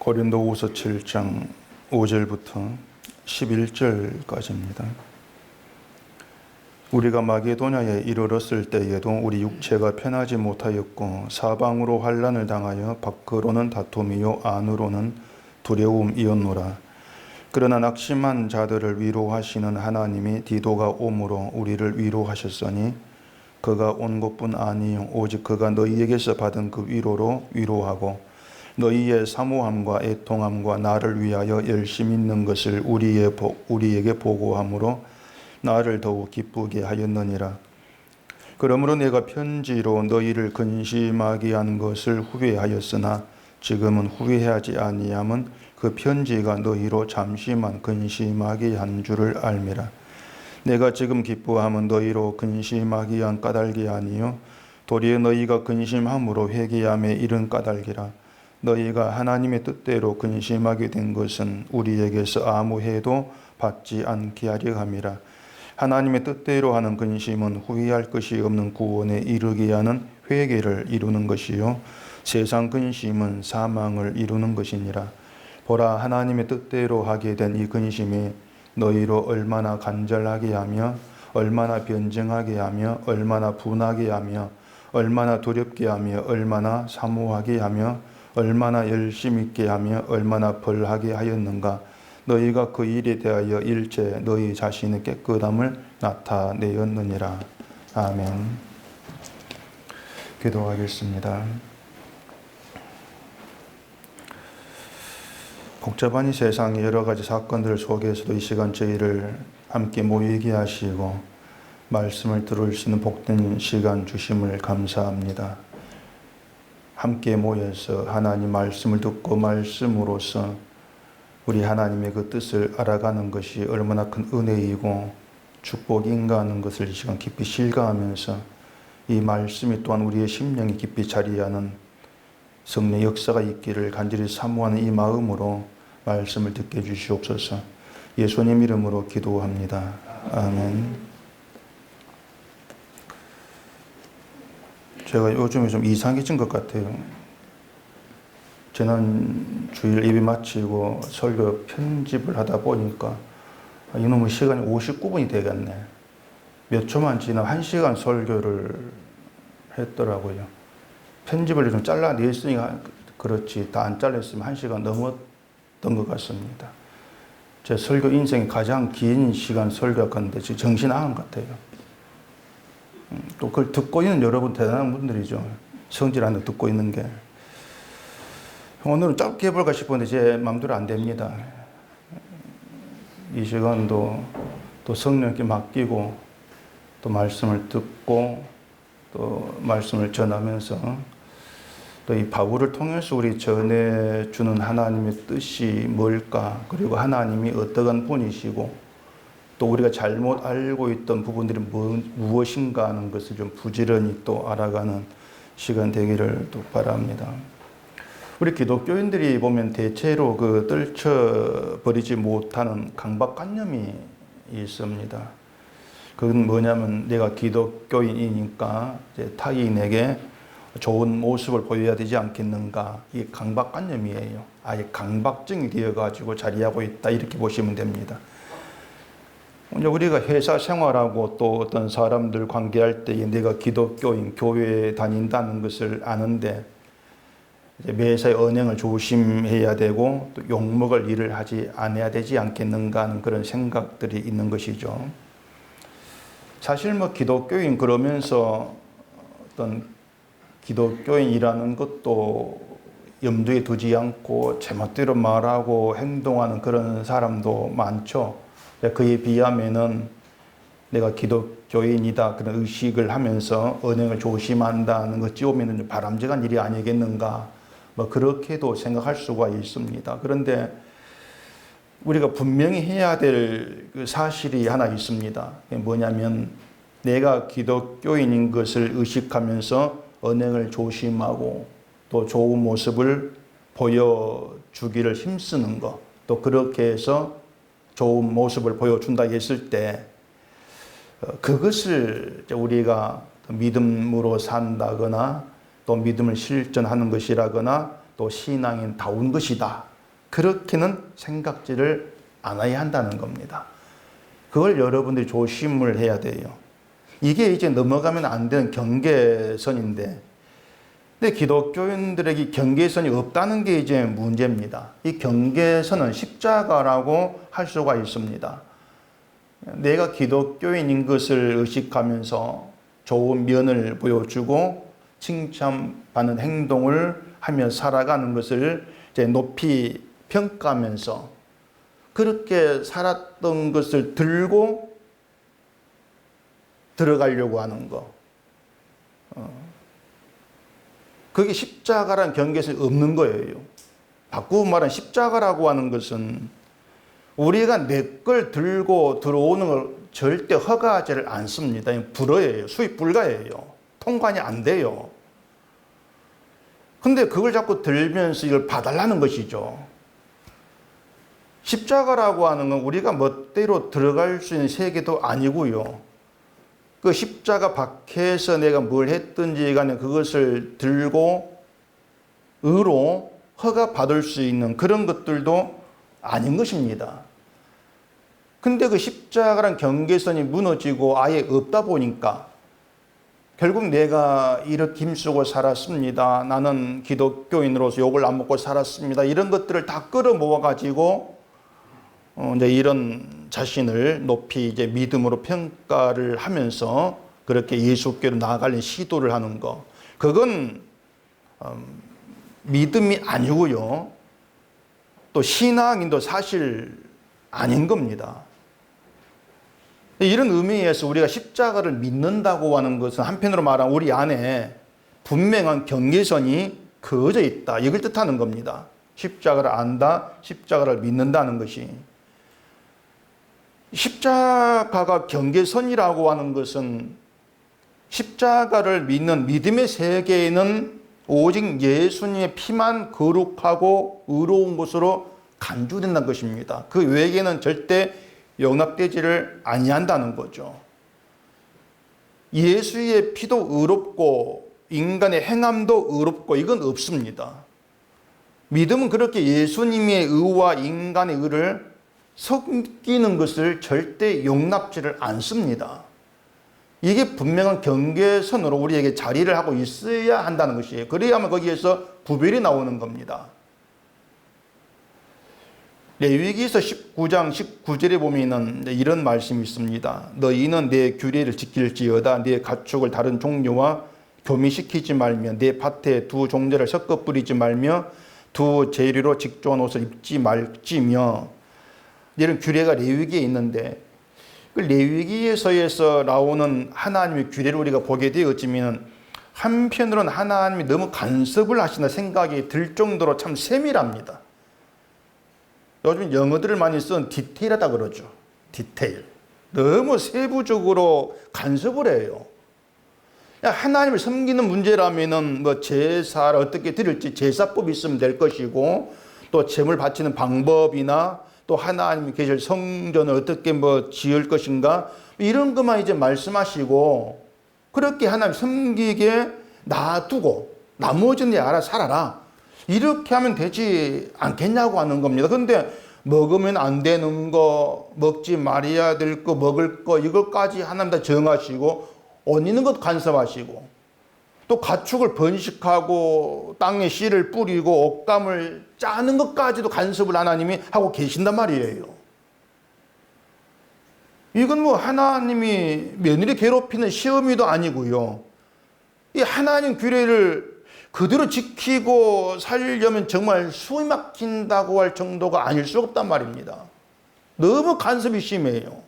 고린도후서 7장 5절부터 11절까지입니다. 우리가 마게도냐에 이르렀을 때에도 우리 육체가 편하지 못하였고 사방으로 환난을 당하여 밖으로는 다툼이요 안으로는 두려움이었노라. 그러나 낙심한 자들을 위로하시는 하나님이 디도가 오므로 우리를 위로하셨으니 그가 온 것뿐 아니요 오직 그가 너희에게서 받은 그 위로로 위로하고 너희의 사모함과 애통함과 나를 위하여 열심 있는 것을 우리에게 보고함으로 나를 더욱 기쁘게 하였느니라. 그러므로 내가 편지로 너희를 근심하게 한 것을 후회하였으나 지금은 후회하지 아니함은 그 편지가 너희로 잠시만 근심하게 한 줄을 알미라. 내가 지금 기뻐함은 너희로 근심하게 한 까닭이 아니요 도리어 너희가 근심함으로 회개함에 이른 까닭이라. 너희가 하나님의 뜻대로 근심하게 된 것은 우리에게서 아무 해도 받지 않게 하려 함이라. 하나님의 뜻대로 하는 근심은 후회할 것이 없는 구원에 이르게 하는 회개를 이루는 것이요 세상 근심은 사망을 이루는 것이니라. 보라, 하나님의 뜻대로 하게 된 이 근심이 너희로 얼마나 간절하게 하며 얼마나 변증하게 하며 얼마나 분하게 하며 얼마나 두렵게 하며 얼마나 사모하게 하며 얼마나 열심 있게 하며 얼마나 벌하게 하였는가. 너희가 그 일에 대하여 일체 너희 자신의 깨끗함을 나타내었느니라. 아멘. 기도하겠습니다. 복잡한 이 세상의 여러 가지 사건들 속에서도 이 시간 저희를 함께 모이게 하시고 말씀을 들을 수 있는 복된 시간 주심을 감사합니다. 함께 모여서 하나님 말씀을 듣고 말씀으로써 우리 하나님의 그 뜻을 알아가는 것이 얼마나 큰 은혜이고 축복인가 하는 것을 이 시간 깊이 실감하면서 이 말씀이 또한 우리의 심령이 깊이 자리하는 성령의 역사가 있기를 간절히 사모하는 이 마음으로 말씀을 듣게 해주시옵소서. 예수님 이름으로 기도합니다. 아멘. 제가 요즘에 좀 이상해진 것 같아요. 지난 주일 예배 마치고 설교 편집을 하다 보니까 이놈의 시간이 59분이 되겠네. 몇 초만 지나 1시간 설교를 했더라고요. 편집을 좀 잘라냈으니까 그렇지 다 안 잘랐으면 1시간 넘었던 것 같습니다. 제 설교 인생이 가장 긴 시간 설교했는데 지금 정신 나간 것 같아요. 또 그걸 듣고 있는 여러분 대단한 분들이죠. 성질 안 듣고 있는 게. 오늘은 짧게 해볼까 싶었는데 제 마음대로 안 됩니다. 이 시간도 또 성령께 맡기고 또 말씀을 듣고 또 말씀을 전하면서 또 이 바울을 통해서 우리 전해주는 하나님의 뜻이 뭘까, 그리고 하나님이 어떠한 분이시고 또 우리가 잘못 알고 있던 부분들이 무엇인가 하는 것을 좀 부지런히 또 알아가는 시간 되기를 또 바랍니다. 우리 기독교인들이 보면 대체로 그 떨쳐버리지 못하는 강박관념이 있습니다. 그건 뭐냐면 내가 기독교인이니까 이제 타인에게 좋은 모습을 보여야 되지 않겠는가. 이게 강박관념이에요. 아예 강박증이 되어가지고 자리하고 있다. 이렇게 보시면 됩니다. 우리가 회사 생활하고 또 어떤 사람들 관계할 때 내가 기독교인, 교회에 다닌다는 것을 아는데 이제 매사에 언행을 조심해야 되고 또 욕먹을 일을 하지 않아야 되지 않겠는가 하는 그런 생각들이 있는 것이죠. 사실 뭐 기독교인 그러면서 어떤 기독교인이라는 것도 염두에 두지 않고 제멋대로 말하고 행동하는 그런 사람도 많죠. 그에 비하면은 내가 기독교인이다 그런 의식을 하면서 언행을 조심한다는 것 찌우면은 바람직한 일이 아니겠는가, 뭐 그렇게도 생각할 수가 있습니다. 그런데 우리가 분명히 해야 될 그 사실이 하나 있습니다. 그게 뭐냐면 내가 기독교인인 것을 의식하면서 언행을 조심하고 또 좋은 모습을 보여주기를 힘쓰는 것, 또 그렇게 해서 좋은 모습을 보여준다 했을 때 그것을 우리가 믿음으로 산다거나 또 믿음을 실천하는 것이라거나 또 신앙인다운 것이다 그렇게는 생각지를 않아야 한다는 겁니다. 그걸 여러분들이 조심을 해야 돼요. 이게 이제 넘어가면 안 되는 경계선인데, 근데 기독교인들에게 경계선이 없다는 게 이제 문제입니다. 이 경계선은 십자가라고 할 수가 있습니다. 내가 기독교인인 것을 의식하면서 좋은 면을 보여주고 칭찬받는 행동을 하며 살아가는 것을 이제 높이 평가하면서 그렇게 살았던 것을 들고 들어가려고 하는 거. 그게 십자가라는 경계선이 없는 거예요. 바꾸고 말하면 십자가라고 하는 것은 우리가 내 걸 들고 들어오는 걸 절대 허가하지를 않습니다. 불허예요. 수입 불가예요. 통관이 안 돼요. 근데 그걸 자꾸 들면서 이걸 봐달라는 것이죠. 십자가라고 하는 건 우리가 멋대로 들어갈 수 있는 세계도 아니고요. 그 십자가 밖에서 내가 뭘 했든지 간에 그것을 들고 의로 허가받을 수 있는 그런 것들도 아닌 것입니다. 근데 그 십자가란 경계선이 무너지고 아예 없다 보니까 결국 내가 이렇게 힘쓰고 살았습니다. 나는 기독교인으로서 욕을 안 먹고 살았습니다. 이런 것들을 다 끌어모아 가지고 이제 이런 자신을 높이 이제 믿음으로 평가를 하면서 그렇게 예수께로 나아가려는 시도를 하는 거. 그건 믿음이 아니고요. 또 신앙인도 사실 아닌 겁니다. 이런 의미에서 우리가 십자가를 믿는다고 하는 것은 한편으로 말하면 우리 안에 분명한 경계선이 그어져 있다. 이걸 뜻하는 겁니다. 십자가를 안다, 십자가를 믿는다는 것이. 십자가가 경계선이라고 하는 것은 십자가를 믿는 믿음의 세계에는 오직 예수님의 피만 거룩하고 의로운 것으로 간주된다는 것입니다. 그 외에는 절대 용납되지를 아니한다는 거죠. 예수의 피도 의롭고 인간의 행함도 의롭고 이건 없습니다. 믿음은 그렇게 예수님의 의와 인간의 의를 섞이는 것을 절대 용납지를 않습니다. 이게 분명한 경계선으로 우리에게 자리를 하고 있어야 한다는 것이에요. 그래야만 거기에서 구별이 나오는 겁니다. 레위기서 19장 19절에 보면은 이런 말씀이 있습니다. 너희는 내 규례를 지킬지어다. 내 가축을 다른 종류와 교미시키지 말며 내 밭에 두 종자를 섞어 뿌리지 말며 두 재료로 직조한 옷을 입지 말지며 이런 규례가 레위기에 있는데 그 레위기에서 나오는 하나님의 규례를 우리가 보게 되었지만 한편으로는 하나님이 너무 간섭을 하신다 생각이 들 정도로 참 세밀합니다. 요즘 영어들을 많이 쓰는 디테일하다 그러죠. 디테일. 너무 세부적으로 간섭을 해요. 하나님을 섬기는 문제라면은 뭐 제사를 어떻게 드릴지 제사법이 있으면 될 것이고 또 제물 바치는 방법이나 또 하나님이 계실 성전을 어떻게 뭐 지을 것인가 이런 것만 이제 말씀하시고 그렇게 하나님 섬기게 놔두고 나머지는 알아서 살아라. 이렇게 하면 되지 않겠냐고 하는 겁니다. 그런데 먹으면 안 되는 거, 먹지 말아야 될 거, 먹을 거 이것까지 하나님 다 정하시고 옷 입는 것도 간섭하시고 또 가축을 번식하고 땅에 씨를 뿌리고 옷감을 짜는 것까지도 간섭을 하나님이 하고 계신단 말이에요. 이건 뭐 하나님이 며느리 괴롭히는 시어미도 아니고요. 이 하나님 규례를 그대로 지키고 살려면 정말 숨이 막힌다고 할 정도가 아닐 수가 없단 말입니다. 너무 간섭이 심해요.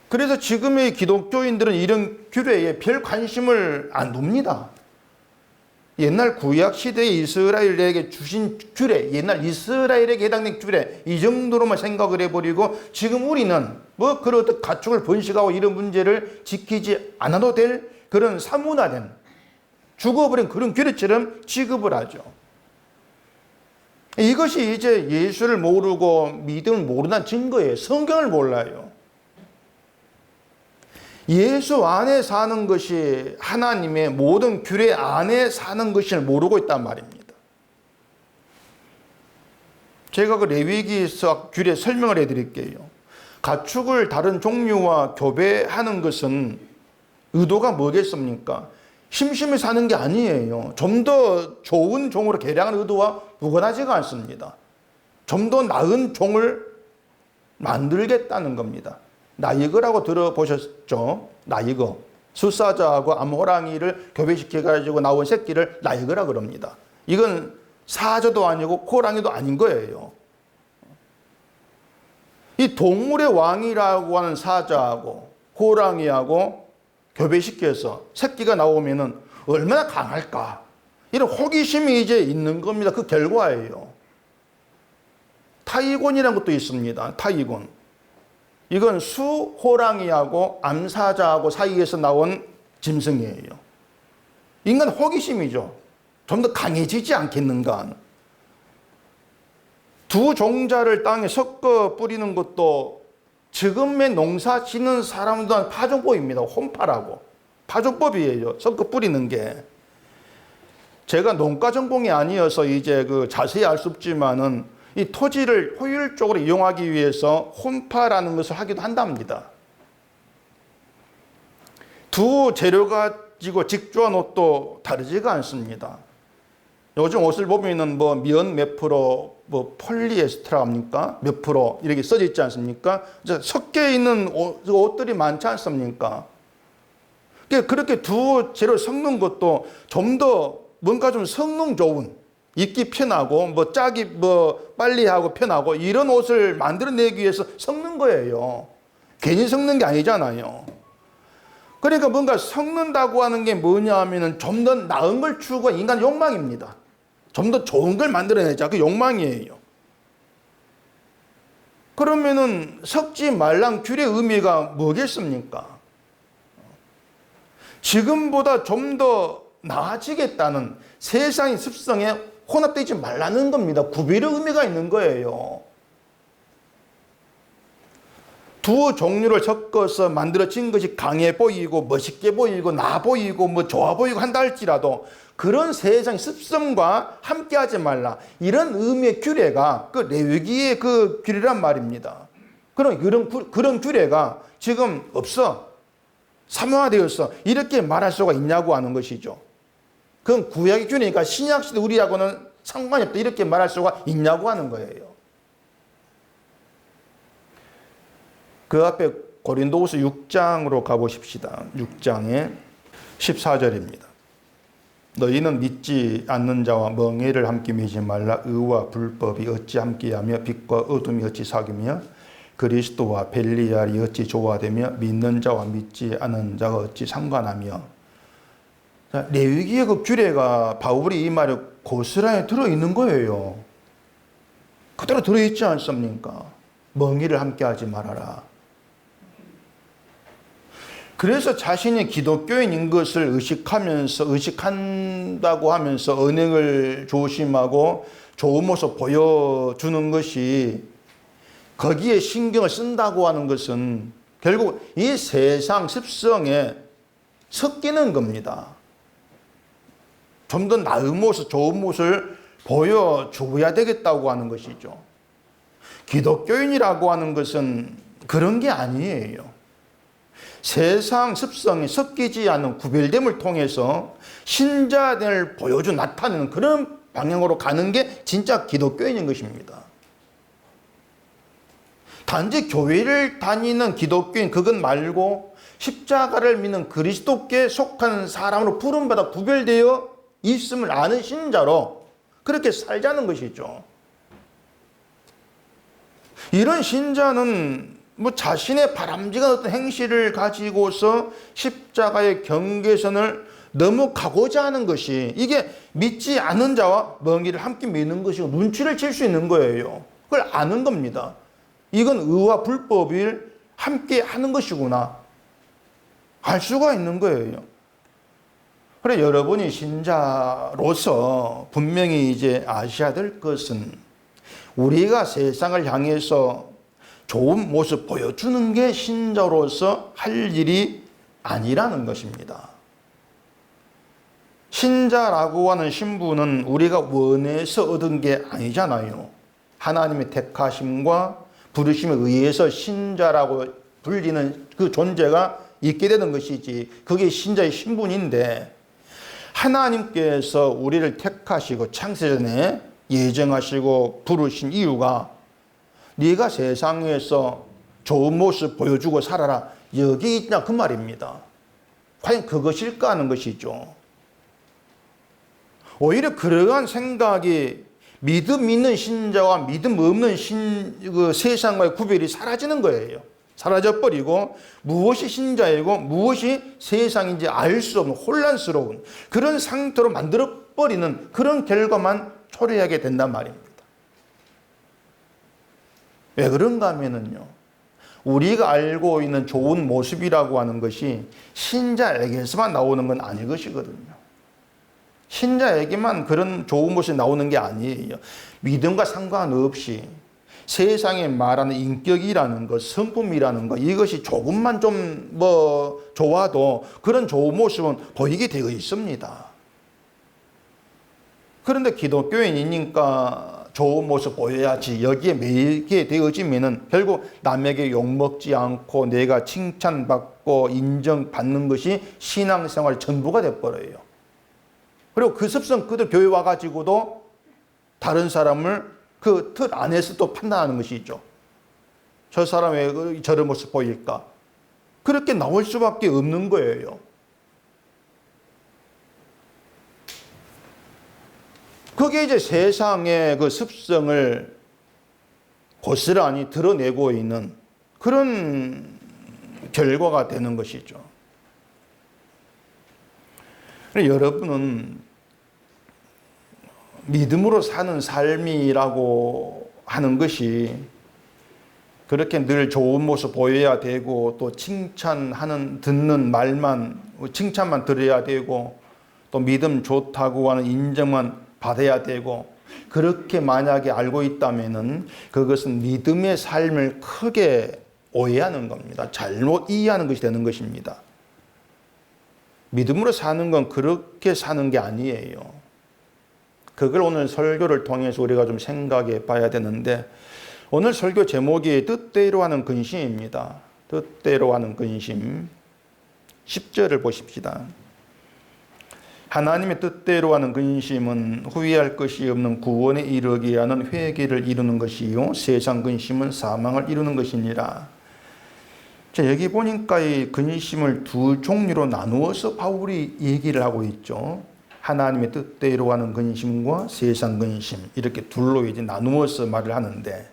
그래서 지금의 기독교인들은 이런 규례에 별 관심을 안 둡니다. 옛날 구약 시대의 이스라엘에게 주신 규례, 옛날 이스라엘에게 해당된 규례 이 정도로만 생각을 해버리고 지금 우리는 뭐 그런 가축을 번식하고 이런 문제를 지키지 않아도 될 그런 사문화된 죽어버린 그런 규례처럼 취급을 하죠. 이것이 이제 예수를 모르고 믿음을 모른다는 증거예요. 성경을 몰라요. 예수 안에 사는 것이 하나님의 모든 규례 안에 사는 것을 모르고 있단 말입니다. 제가 그 레위기서 규례 설명을 해드릴게요. 가축을 다른 종류와 교배하는 것은 의도가 뭐겠습니까? 심심히 사는 게 아니에요. 좀 더 좋은 종으로 개량하는 의도와 무관하지가 않습니다. 좀 더 나은 종을 만들겠다는 겁니다. 나이거라고 들어보셨죠? 나이거. 숫사자하고 암호랑이를 교배시켜가지고 나온 새끼를 나이거라 그럽니다. 이건 사자도 아니고 호랑이도 아닌 거예요. 이 동물의 왕이라고 하는 사자하고 호랑이하고 교배시켜서 새끼가 나오면은 얼마나 강할까? 이런 호기심이 이제 있는 겁니다. 그 결과예요. 타이곤이라는 것도 있습니다. 타이곤. 이건 수호랑이하고 암사자하고 사이에서 나온 짐승이에요. 인간 호기심이죠. 좀 더 강해지지 않겠는가. 두 종자를 땅에 섞어 뿌리는 것도 지금의 농사 짓는 사람들은 파종법입니다. 혼파라고. 파종법이에요. 섞어 뿌리는 게. 제가 농가 전공이 아니어서 이제 그 자세히 알 수 없지만은 이 토지를 효율적으로 이용하기 위해서 혼파라는 것을 하기도 한답니다. 두 재료 가지고 직조한 옷도 다르지가 않습니다. 요즘 옷을 보면은 뭐 면 몇 프로, 뭐 폴리에스테라 합니까? 몇 프로 이렇게 써져 있지 않습니까? 섞여 있는 옷들이 많지 않습니까? 그렇게 두 재료 섞는 것도 좀 더 뭔가 좀 성능 좋은, 입기 편하고 뭐 짜기 뭐 빨리 하고 편하고 이런 옷을 만들어내기 위해서 섞는 거예요. 괜히 섞는 게 아니잖아요. 그러니까 뭔가 섞는다고 하는 게 뭐냐 하면은 좀 더 나은 걸 추구한 인간 욕망입니다. 좀 더 좋은 걸 만들어내자. 그 욕망이에요. 그러면은 섞지 말란 규례 의미가 뭐겠습니까? 지금보다 좀 더 나아지겠다는 세상의 습성에 혼합되지 말라는 겁니다. 구별의 의미가 있는 거예요. 두 종류를 섞어서 만들어진 것이 강해 보이고 멋있게 보이고 나 보이고 뭐 좋아 보이고 한다 할지라도 그런 세상의 습성과 함께하지 말라. 이런 의미의 규례가 그 레위기의 그 규례란 말입니다. 그런 규례가 지금 없어. 사무화되었어. 이렇게 말할 수가 있냐고 하는 것이죠. 그건 구약의 규례니까 신약시대 우리하고는 상관이 없다. 이렇게 말할 수가 있냐고 하는 거예요. 그 앞에 고린도후서 6장으로 가보십시다. 6장의 14절입니다. 너희는 믿지 않는 자와 멍에를 함께 매지 말라. 의와 불법이 어찌 함께하며 빛과 어둠이 어찌 사귀며 그리스도와 벨리알이 어찌 조화되며 믿는 자와 믿지 않은 자가 어찌 상관하며. 레위기의 그 규례가 바울이 이 말에 고스란히 들어있는 거예요. 그대로 들어있지 않습니까? 멍에를 함께하지 말아라. 그래서 자신이 기독교인인 것을 의식한다고 하면서 언행을 조심하고 좋은 모습 보여주는 것이 거기에 신경을 쓴다고 하는 것은 결국 이 세상 습성에 섞이는 겁니다. 좀 더 나은 모습, 좋은 모습을 보여줘야 되겠다고 하는 것이죠. 기독교인이라고 하는 것은 그런 게 아니에요. 세상 습성이 섞이지 않는 구별됨을 통해서 신자를 보여주고 나타내는 그런 방향으로 가는 게 진짜 기독교인인 것입니다. 단지 교회를 다니는 기독교인 그것 말고 십자가를 믿는 그리스도께 속한 사람으로 부름받아 구별되어 있음을 아는 신자로 그렇게 살자는 것이죠. 이런 신자는 뭐 자신의 바람직한 어떤 행실을 가지고서 십자가의 경계선을 넘어가고자 하는 것이 이게 믿지 않는 자와 멍에를 함께 매는 것이고 눈치를 챌 수 있는 거예요. 그걸 아는 겁니다. 이건 의와 불법을 함께 하는 것이구나. 알 수가 있는 거예요. 그래 여러분이 신자로서 분명히 이제 아셔야 될 것은 우리가 세상을 향해서 좋은 모습 보여주는 게 신자로서 할 일이 아니라는 것입니다. 신자라고 하는 신분은 우리가 원해서 얻은 게 아니잖아요. 하나님의 택하심과 부르심에 의해서 신자라고 불리는 그 존재가 있게 되는 것이지, 그게 신자의 신분인데, 하나님께서 우리를 택하시고 창세전에 예정하시고 부르신 이유가 네가 세상에서 좋은 모습 보여주고 살아라, 여기 있냐 그 말입니다. 과연 그것일까 하는 것이죠. 오히려 그러한 생각이 믿음 있는 신자와 믿음 없는 그 세상과의 구별이 사라지는 거예요. 사라져버리고 무엇이 신자이고 무엇이 세상인지 알 수 없는 혼란스러운 그런 상태로 만들어버리는 그런 결과만 초래하게 된단 말입니다. 왜 그런가 하면은요, 우리가 알고 있는 좋은 모습이라고 하는 것이 신자에게서만 나오는 건 아닐 것이거든요. 신자에게만 그런 좋은 모습이 나오는 게 아니에요. 믿음과 상관없이 세상에 말하는 인격이라는 것, 성품이라는 것, 이것이 조금만 좀 좋아도 그런 좋은 모습은 보이게 되어 있습니다. 그런데 기독교인이니까 좋은 모습 보여야지 여기에 매이게 되어지면은 결국 남에게 욕먹지 않고 내가 칭찬받고 인정받는 것이 신앙생활 전부가 돼버려요. 그리고 그 습성 그대로 교회 와가지고도 다른 사람을 그 틀 안에서 또 판단하는 것이 있죠. 저 사람 왜 저런 모습 보일까? 그렇게 나올 수밖에 없는 거예요. 그게 이제 세상의 그 습성을 고스란히 드러내고 있는 그런 결과가 되는 것이죠. 여러분은 믿음으로 사는 삶이라고 하는 것이 그렇게 늘 좋은 모습 보여야 되고 또 듣는 말만, 칭찬만 들어야 되고 또 믿음 좋다고 하는 인정만 받아야 되고, 그렇게 만약에 알고 있다면은 그것은 믿음의 삶을 크게 오해하는 겁니다. 잘못 이해하는 것이 되는 것입니다. 믿음으로 사는 건 그렇게 사는 게 아니에요. 그걸 오늘 설교를 통해서 우리가 좀 생각해 봐야 되는데, 오늘 설교 제목이 뜻대로 하는 근심입니다. 뜻대로 하는 근심. 10절을 보십시다. 하나님의 뜻대로 하는 근심은 후회할 것이 없는 구원에 이르게 하는 회개를 이루는 것이요, 세상 근심은 사망을 이루는 것이니라. 자, 여기 보니까 이 근심을 두 종류로 나누어서 바울이 얘기를 하고 있죠. 하나님의 뜻대로 하는 근심과 세상 근심, 이렇게 둘로 이제 나누어서 말을 하는데,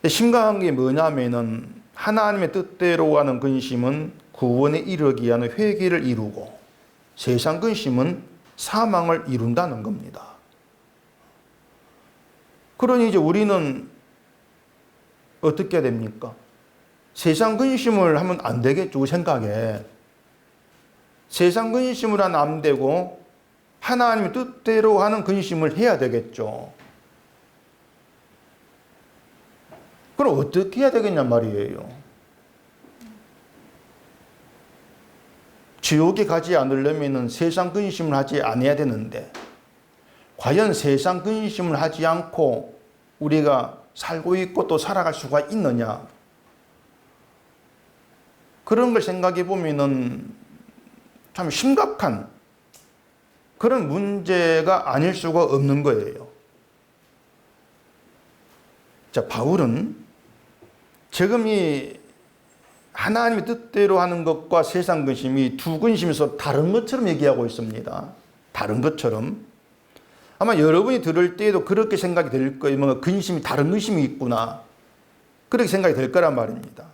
심각한 게 뭐냐면은 하나님의 뜻대로 하는 근심은 구원에 이르게 하는 회개를 이루고, 세상 근심은 사망을 이룬다는 겁니다. 그러니 이제 우리는 어떻게 해야 됩니까? 세상 근심을 하면 안 되겠죠, 생각에. 세상 근심을 하면 안 되고 하나님의 뜻대로 하는 근심을 해야 되겠죠. 그럼 어떻게 해야 되겠냐 말이에요. 지옥에 가지 않으려면 세상 근심을 하지 않아야 되는데, 과연 세상 근심을 하지 않고 우리가 살고 있고 또 살아갈 수가 있느냐? 그런 걸 생각해 보면은 참 심각한 그런 문제가 아닐 수가 없는 거예요. 자, 바울은 지금 이 하나님의 뜻대로 하는 것과 세상 근심이 두 근심에서 다른 것처럼 얘기하고 있습니다. 다른 것처럼. 아마 여러분이 들을 때에도 그렇게 생각이 될 거예요. 뭔가 근심이 다른 근심이 있구나. 그렇게 생각이 될 거란 말입니다.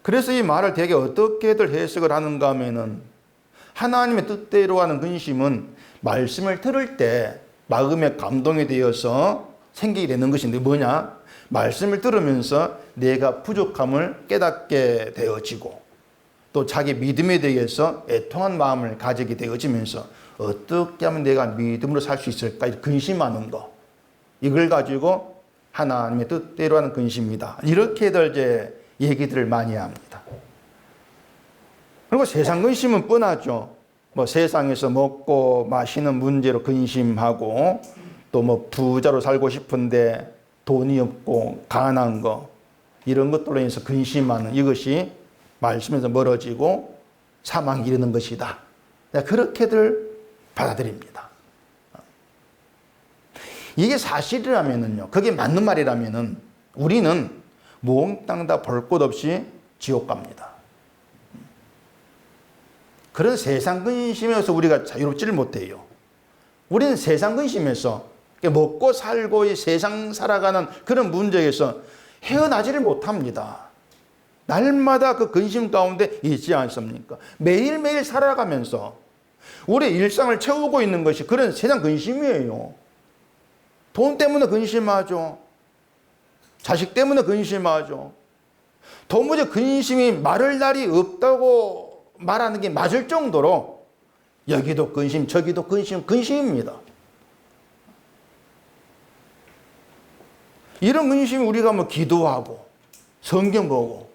그래서 이 말을 되게 어떻게들 해석을 하는가 하면은, 하나님의 뜻대로 하는 근심은 말씀을 들을 때 마음에 감동이 되어서 생기게 되는 것인데, 뭐냐? 말씀을 들으면서 내가 부족함을 깨닫게 되어지고, 또 자기 믿음에 대해서 애통한 마음을 가지게 되어지면서 어떻게 하면 내가 믿음으로 살 수 있을까 근심하는 거, 이걸 가지고 하나님의 뜻대로 하는 근심이다, 이렇게들 이제 얘기들을 많이 합니다. 그리고 세상 근심은 뻔하죠. 뭐 세상에서 먹고 마시는 문제로 근심하고, 또 뭐 부자로 살고 싶은데 돈이 없고 가난한 거, 이런 것들로 인해서 근심하는 이것이 말씀에서 멀어지고 사망에 이르는 것이다. 그렇게들 받아들입니다. 이게 사실이라면은요, 그게 맞는 말이라면은 우리는 몽땅 다 볼 것 없이 지옥 갑니다. 그런 세상 근심에서 우리가 자유롭지를 못해요. 우리는 세상 근심에서 먹고 살고 이 세상 살아가는 그런 문제에서 헤어나지를 못합니다. 날마다 그 근심 가운데 있지 않습니까? 매일매일 살아가면서 우리의 일상을 채우고 있는 것이 그런 세상 근심이에요. 돈 때문에 근심하죠. 자식 때문에 근심하죠. 도무지 근심이 마를 날이 없다고 말하는 게 맞을 정도로 여기도 근심, 저기도 근심, 근심입니다. 이런 근심이 우리가 뭐 기도하고 성경 보고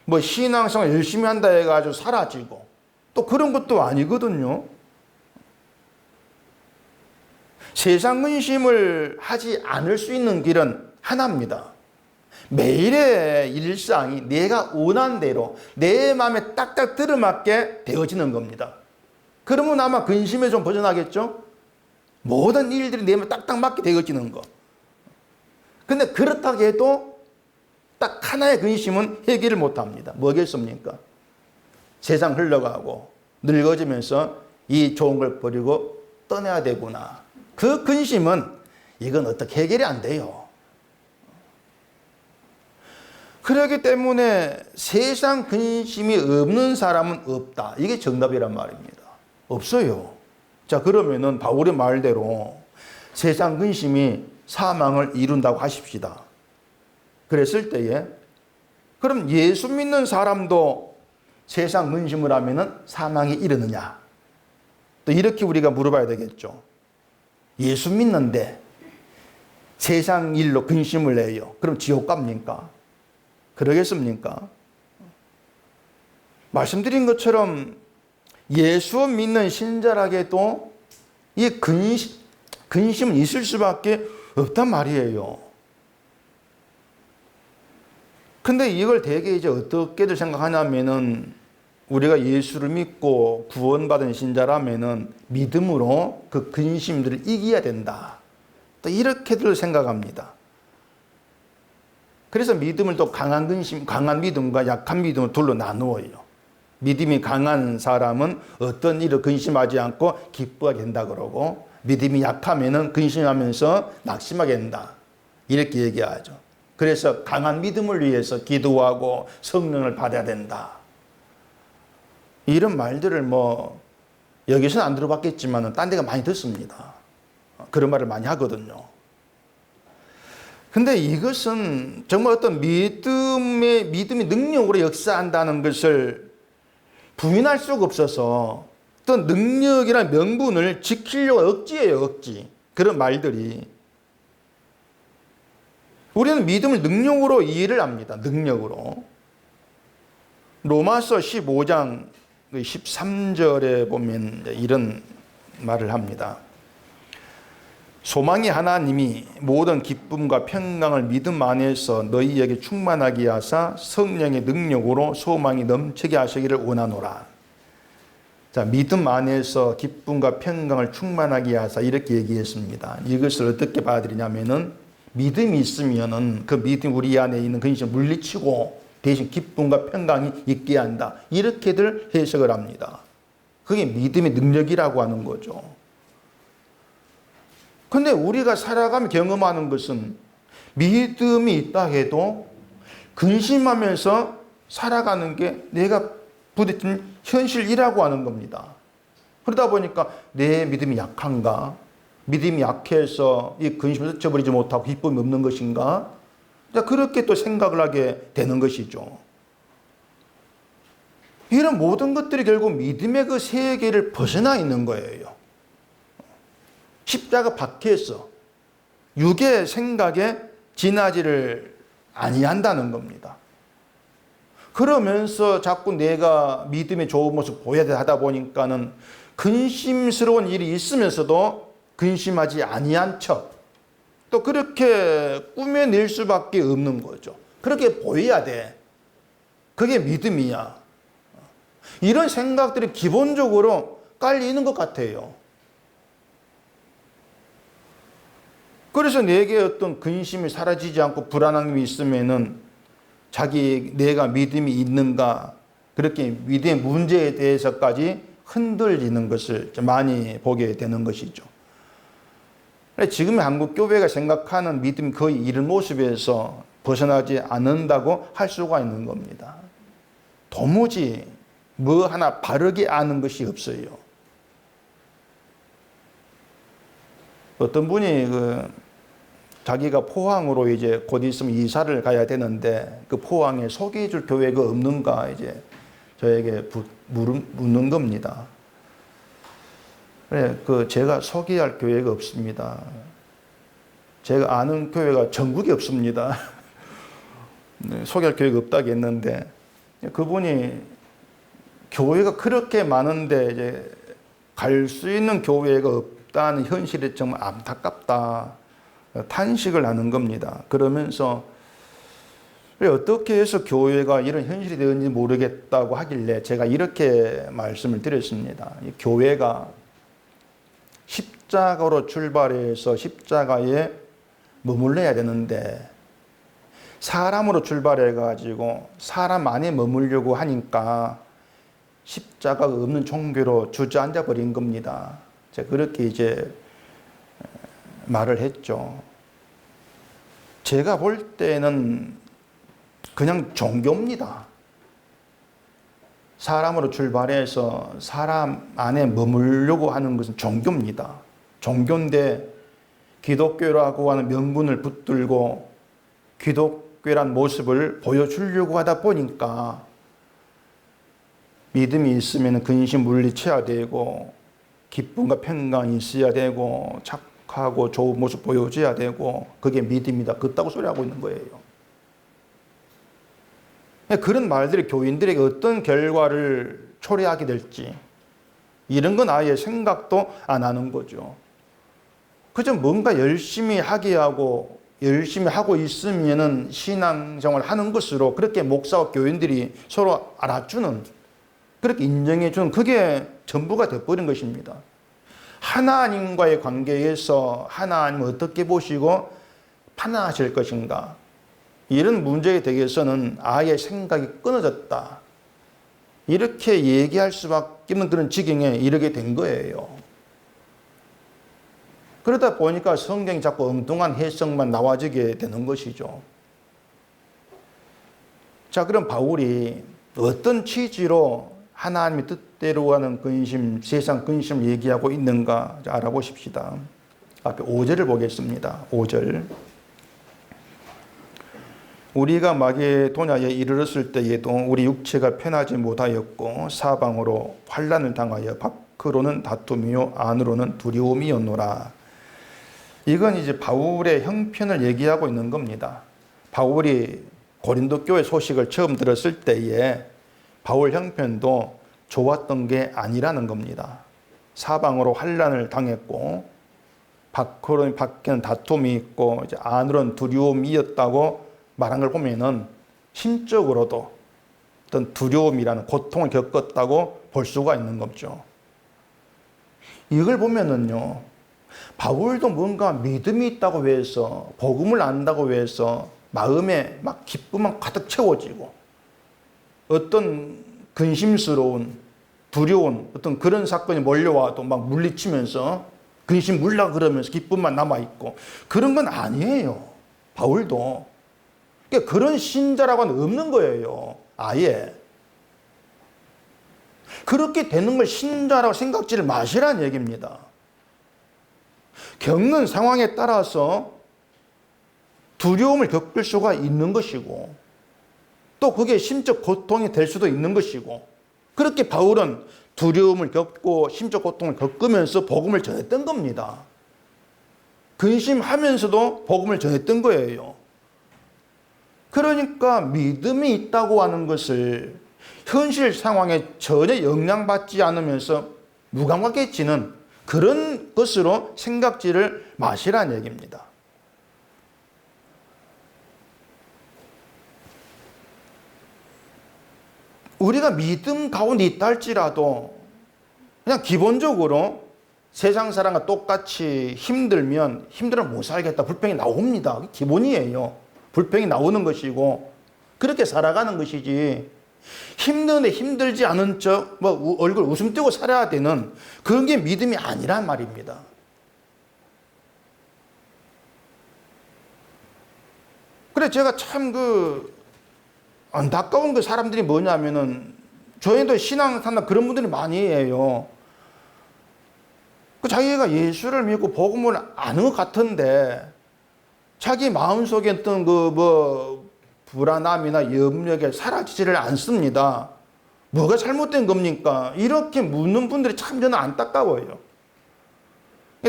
뭐 신앙생활 열심히 한다 해가지고 사라지고 또 그런 것도 아니거든요. 세상 근심을 하지 않을 수 있는 길은 하나입니다. 매일의 일상이 내가 원하는 대로 내 마음에 딱딱 들어맞게 되어지는 겁니다. 그러면 아마 근심에 좀 벗어나겠죠? 모든 일들이 내 마음에 딱딱 맞게 되어지는 거. 근데 그렇다고 해도 딱 하나의 근심은 해결을 못합니다. 뭐겠습니까? 세상 흘러가고 늙어지면서 이 좋은 걸 버리고 떠나야 되구나. 그 근심은 이건 어떻게 해결이 안 돼요. 그렇기 때문에 세상 근심이 없는 사람은 없다. 이게 정답이란 말입니다. 없어요. 자, 그러면은 바울의 말대로 세상 근심이 사망을 이룬다고 하십시다. 그랬을 때에 그럼 예수 믿는 사람도 세상 근심을 하면은 사망에 이르느냐? 또 이렇게 우리가 물어봐야 되겠죠. 예수 믿는데 세상 일로 근심을 해요. 그럼 지옥 갑니까? 그러겠습니까? 말씀드린 것처럼 예수 믿는 신자라게도 이 근심은 있을 수밖에 없단 말이에요. 근데 이걸 되게 이제 어떻게들 생각하냐면은 우리가 예수를 믿고 구원받은 신자라면은 믿음으로 그 근심들을 이겨야 된다. 또 이렇게들 생각합니다. 그래서 믿음을 또 강한 근심, 강한 믿음과 약한 믿음을 둘로 나누어요. 믿음이 강한 사람은 어떤 일을 근심하지 않고 기뻐하게 된다 그러고, 믿음이 약하면은 근심하면서 낙심하게 된다. 이렇게 얘기하죠. 그래서 강한 믿음을 위해서 기도하고 성령을 받아야 된다. 이런 말들을 뭐 여기서는 안 들어봤겠지만 딴 데가 많이 듣습니다. 그런 말을 많이 하거든요. 근데 이것은 정말 어떤 믿음이 능력으로 역사한다는 것을 부인할 수가 없어서 어떤 능력이라는 명분을 지키려고 억지예요, 억지. 그런 말들이. 우리는 믿음을 능력으로 이해를 합니다. 능력으로. 로마서 15장 13절에 보면 이런 말을 합니다. 소망이 하나님이 모든 기쁨과 평강을 믿음 안에서 너희에게 충만하게 하사 성령의 능력으로 소망이 넘치게 하시기를 원하노라. 자, 믿음 안에서 기쁨과 평강을 충만하게 하사 이렇게 얘기했습니다. 이것을 어떻게 받아들이냐면은 믿음이 있으면은 그 믿음 우리 안에 있는 근심을 물리치고 대신 기쁨과 평강이 있게 한다. 이렇게들 해석을 합니다. 그게 믿음의 능력이라고 하는 거죠. 근데 우리가 살아가며 경험하는 것은 믿음이 있다 해도 근심하면서 살아가는 게 내가 부딪힌 현실이라고 하는 겁니다. 그러다 보니까 내 믿음이 약한가? 믿음이 약해서 이 근심을 잊어버리지 못하고 기쁨이 없는 것인가? 그렇게 또 생각을 하게 되는 것이죠. 이런 모든 것들이 결국 믿음의 그 세계를 벗어나 있는 거예요. 십자가 밖에서 육의 생각에 지나지를 아니한다는 겁니다. 그러면서 자꾸 내가 믿음의 좋은 모습 보여야 하다 보니까는 근심스러운 일이 있으면서도 근심하지 아니한 척, 또 그렇게 꾸며낼 수밖에 없는 거죠. 그렇게 보여야 돼. 그게 믿음이야. 이런 생각들이 기본적으로 깔리는 것 같아요. 그래서 내게 어떤 근심이 사라지지 않고 불안함이 있으면은 내가 믿음이 있는가, 그렇게 믿음의 문제에 대해서까지 흔들리는 것을 많이 보게 되는 것이죠. 지금 한국 교회가 생각하는 믿음이 거의 이런 모습에서 벗어나지 않는다고 할 수가 있는 겁니다. 도무지 뭐 하나 바르게 아는 것이 없어요. 어떤 분이 자기가 포항으로 이제 곧 있으면 이사를 가야 되는데 그 포항에 소개해 줄 교회가 없는가 이제 저에게 묻는 겁니다. 그래, 제가 소개할 교회가 없습니다. 제가 아는 교회가 전국에 없습니다. 네, 소개할 교회가 없다겠는데 그분이 교회가 그렇게 많은데 이제 갈 수 있는 교회가 없다는 현실이 정말 안타깝다. 탄식을 하는 겁니다. 그러면서 어떻게 해서 교회가 이런 현실이 되었는지 모르겠다고 하길래 제가 이렇게 말씀을 드렸습니다. 교회가 십자가로 출발해서 십자가에 머물러야 되는데 사람으로 출발해가지고 사람 안에 머물려고 하니까 십자가가 없는 종교로 주저앉아 버린 겁니다. 제가 그렇게 이제 말을 했죠. 제가 볼 때는 그냥 종교입니다. 사람으로 출발해서 사람 안에 머물려고 하는 것은 종교입니다. 종교인데 기독교라고 하는 명분을 붙들고 기독교란 모습을 보여주려고 하다 보니까 믿음이 있으면 근심 물리쳐야 되고 기쁨과 평강이 있어야 되고 착하고 좋은 모습 보여줘야 되고 그게 믿음이다. 그따구 소리 하고 있는 거예요. 그런 말들이 교인들에게 어떤 결과를 초래하게 될지 이런 건 아예 생각도 안 하는 거죠. 그저 뭔가 열심히 하게 하고 열심히 하고 있으면은 신앙생활 하는 것으로 그렇게 목사와 교인들이 서로 알아주는, 그렇게 인정해주는, 그게 전부가 되어버린 것입니다. 하나님과의 관계에서 하나님을 어떻게 보시고 판단하실 것인가, 이런 문제에 대해서는 아예 생각이 끊어졌다, 이렇게 얘기할 수밖에 없는 그런 지경에 이르게 된 거예요. 그러다 보니까 성경이 자꾸 엉뚱한 해석만 나와지게 되는 것이죠. 자, 그럼 바울이 어떤 취지로 하나님의 뜻대로 하는 근심, 세상 근심을 얘기하고 있는가 알아보십시다. 앞에 5절을 보겠습니다. 5절. 우리가 마게도냐에 이르렀을 때에도 우리 육체가 편하지 못하였고 사방으로 환난을 당하여 밖으로는 다툼이요 안으로는 두려움이었노라. 이건 이제 바울의 형편을 얘기하고 있는 겁니다. 바울이 고린도 교회 소식을 처음 들었을 때에 바울 형편도 좋았던 게 아니라는 겁니다. 사방으로 환난을 당했고 밖에는 다툼이 있고 이제 안으로는 두려움이었다고 말한 걸 보면은 심적으로도 어떤 두려움이라는 고통을 겪었다고 볼 수가 있는 거죠. 이걸 보면은요, 바울도 뭔가 믿음이 있다고 해서 복음을 안다고 해서 마음에 막 기쁨만 가득 채워지고 어떤 근심스러운 두려운 어떤 그런 사건이 몰려와도 막 물리치면서 근심 물라 그러면서 기쁨만 남아있고 그런 건 아니에요. 바울도. 그러니까 그런 신자라고는 없는 거예요. 아예. 그렇게 되는 걸 신자라고 생각지를 마시라는 얘기입니다. 겪는 상황에 따라서 두려움을 겪을 수가 있는 것이고 또 그게 심적 고통이 될 수도 있는 것이고, 그렇게 바울은 두려움을 겪고 심적 고통을 겪으면서 복음을 전했던 겁니다. 근심하면서도 복음을 전했던 거예요. 그러니까 믿음이 있다고 하는 것을 현실 상황에 전혀 영향받지 않으면서 무감각해지는 그런 것으로 생각지를 마시라는 얘기입니다. 우리가 믿음 가운데 있다 할지라도 그냥 기본적으로 세상 사람과 똑같이 힘들면 못 살겠다. 불평이 나옵니다. 기본이에요. 불평이 나오는 것이고 그렇게 살아가는 것이지 힘든데 힘들지 않은 척 얼굴 웃음 띄고 살아야 되는 그런 게 믿음이 아니란 말입니다. 그래 제가 참 안타까운 그 사람들이 뭐냐면은 저희도 신앙생활 그런 분들이 많이 해요. 자기가 예수를 믿고 복음을 아는 것 같은데 자기 마음속에 있던 불안함이나 염려가 사라지지를 않습니다. 뭐가 잘못된 겁니까? 이렇게 묻는 분들이 참 저는 안타까워요.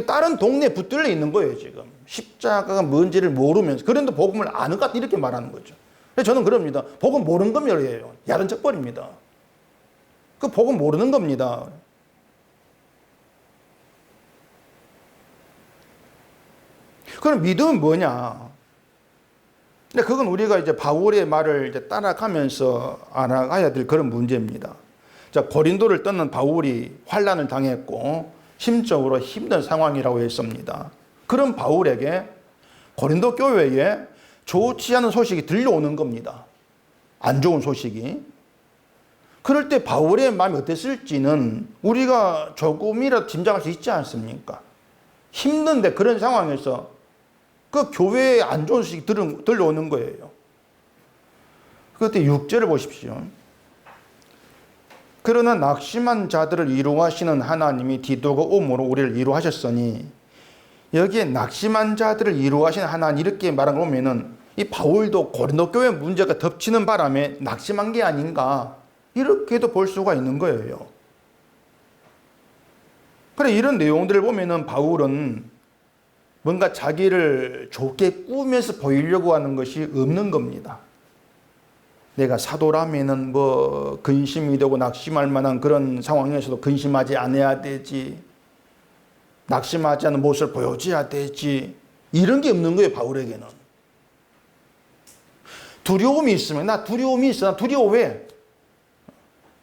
다른 동네에 붙들려 있는 거예요, 지금. 십자가가 뭔지를 모르면서. 그런데 복음을 아는 것 같다, 이렇게 말하는 거죠. 저는 그럽니다. 복음 모르는 거면요. 야단 척버립니다. 그 복음 모르는 겁니다. 그럼 믿음은 뭐냐? 근데 그건 우리가 이제 바울의 말을 이제 따라가면서 알아가야 될 그런 문제입니다. 자, 고린도를 떠난 바울이 환난을 당했고 심적으로 힘든 상황이라고 했습니다. 그런 바울에게 고린도 교회에 좋지 않은 소식이 들려오는 겁니다. 안 좋은 소식이. 그럴 때 바울의 마음이 어땠을지는 우리가 조금이라도 짐작할 수 있지 않습니까? 힘든데 그런 상황에서 그 교회에 안 좋은 소식이 들려오는 거예요. 그때 6절을 보십시오. 그러나 낙심한 자들을 이루하시는 하나님이 디도가 오므로 우리를 이루하셨으니 여기에 낙심한 자들을 이루하시는 하나님 이렇게 말한 거 보면은 이 바울도 고린도 교회 문제가 덮치는 바람에 낙심한 게 아닌가 이렇게도 볼 수가 있는 거예요. 그래 이런 내용들을 보면은 바울은 뭔가 자기를 좋게 꾸며서 보이려고 하는 것이 없는 겁니다. 내가 사도라면은 근심이 되고 낙심할 만한 그런 상황에서도 근심하지 않아야 되지. 낙심하지 않은 모습을 보여줘야 되지. 이런 게 없는 거예요, 바울에게는. 두려움이 있으면 나 두려움이 있어. 나 두려워해.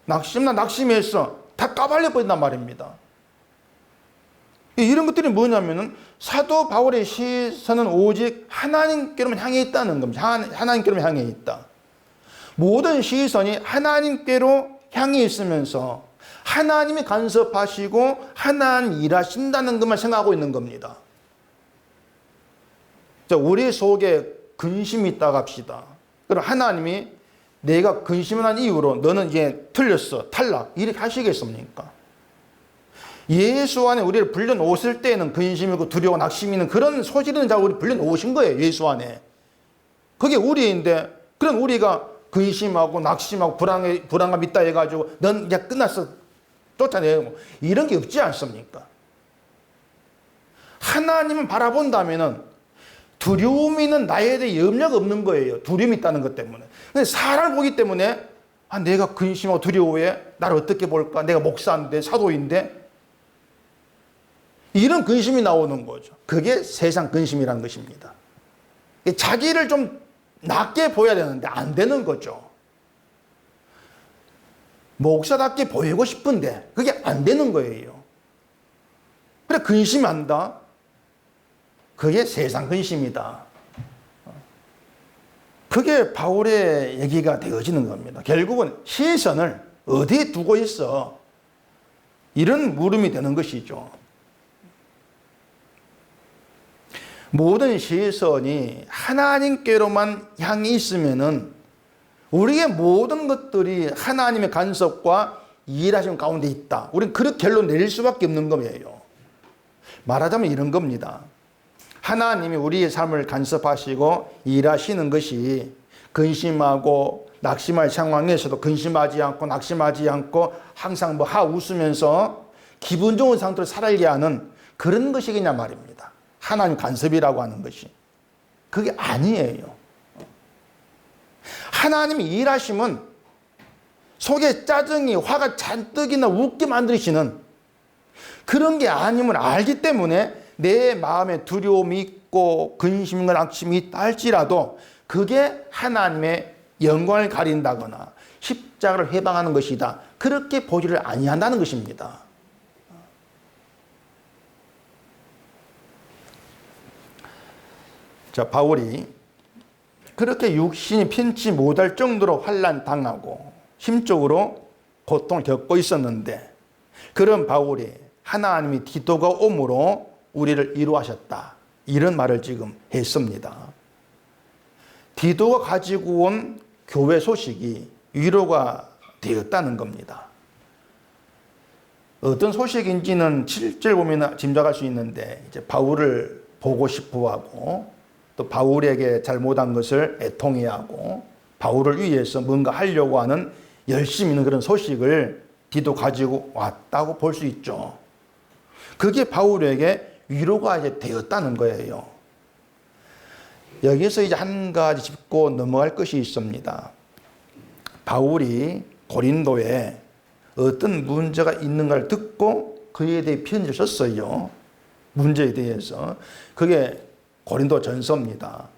나 낙심했어. 다 까발려 버린단 말입니다. 이런 것들이 뭐냐면은 사도 바울의 시선은 오직 하나님께로만 향해 있다는 겁니다. 하나님께로만 향해 있다. 모든 시선이 하나님께로 향해 있으면서 하나님이 간섭하시고 하나님 일하신다는 것만 생각하고 있는 겁니다. 자, 우리 속에 근심이 있다고 합시다. 그럼 하나님이 내가 근심을 한 이유로 너는 이제 틀렸어, 탈락 이렇게 하시겠습니까? 예수 안에 우리를 불려놓으실 때에는 근심이고 두려워 낙심이 있는 그런 소질있는 자가 우리 불려놓으신 거예요. 예수 안에. 그게 우리인데 그런 우리가 근심하고 낙심하고 불안감 있다 해가지고 넌 이제 끝났어 쫓아내고 이런 게 없지 않습니까? 하나님은 바라본다면은 두려움이 있는 나에 대해 염려가 없는 거예요. 두려움이 있다는 것 때문에. 근데 사람을 보기 때문에 내가 근심하고 두려워해. 나를 어떻게 볼까? 내가 목사인데 사도인데 이런 근심이 나오는 거죠. 그게 세상 근심이라는 것입니다. 자기를 좀 낮게 보여야 되는데 안 되는 거죠. 목사답게 보이고 싶은데 그게 안 되는 거예요. 그래 근심한다. 그게 세상 근심이다. 그게 바울의 얘기가 되어지는 겁니다. 결국은 시선을 어디에 두고 있어? 이런 물음이 되는 것이죠. 모든 시선이 하나님께로만 향해 있으면은 우리의 모든 것들이 하나님의 간섭과 일하심 가운데 있다. 우리는 그렇게 결론 내릴 수밖에 없는 거예요. 말하자면 이런 겁니다. 하나님이 우리의 삶을 간섭하시고 일하시는 것이 근심하고 낙심할 상황에서도 근심하지 않고 낙심하지 않고 항상 웃으면서 기분 좋은 상태로 살게 하는 그런 것이겠냐 말입니다. 하나님 간섭이라고 하는 것이. 그게 아니에요. 하나님이 일하시면 속에 짜증이 화가 잔뜩이나 웃게 만드시는 그런 게 아님을 알기 때문에 내 마음에 두려움이 있고 근심과 낙심이 있다 할지라도 그게 하나님의 영광을 가린다거나 십자가를 회방하는 것이다, 그렇게 보지를 아니한다는 것입니다. 자, 바울이 그렇게 육신이 편치 못할 정도로 환난 당하고 심적으로 고통을 겪고 있었는데, 그런 바울이 하나님이 디도가 오므로 우리를 위로하셨다, 이런 말을 지금 했습니다. 디도가 가지고 온 교회 소식이 위로가 되었다는 겁니다. 어떤 소식인지는 7절 보면 짐작할 수 있는데, 이제 바울을 보고 싶어 하고 또 바울에게 잘못한 것을 애통해하고 바울을 위해서 뭔가 하려고 하는 열심히 있는 그런 소식을 디도 가지고 왔다고 볼 수 있죠. 그게 바울에게 위로가 이제 되었다는 거예요. 여기서 이제 한 가지 짚고 넘어갈 것이 있습니다. 바울이 고린도에 어떤 문제가 있는가를 듣고 그에 대해 편지를 썼어요. 문제에 대해서. 그게 고린도 전서입니다.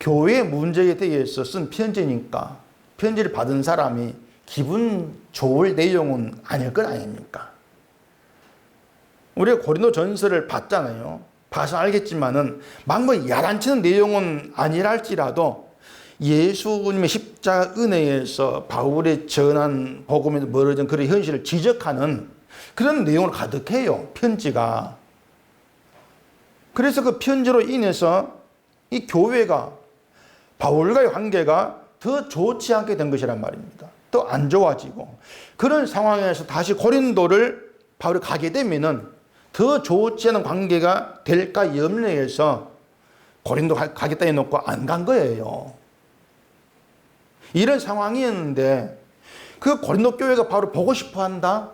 교회 문제에 대해서 쓴 편지니까 편지를 받은 사람이 기분 좋을 내용은 아닐 것 아닙니까? 우리가 고린도 전서를 봤잖아요. 봐서 알겠지만은 막 야단치는 내용은 아니라 할지라도 예수님의 십자가 은혜에서 바울의 전한 복음에서 멀어진 그런 현실을 지적하는 그런 내용을 가득해요, 편지가. 그래서 그 편지로 인해서 이 교회가 바울과의 관계가 더 좋지 않게 된 것이란 말입니다. 더 안 좋아지고, 그런 상황에서 다시 고린도를 바울이 가게 되면은 더 좋지 않은 관계가 될까 염려해서 고린도 가겠다 해놓고 안 간 거예요. 이런 상황이었는데 그 고린도 교회가 바로 보고 싶어 한다?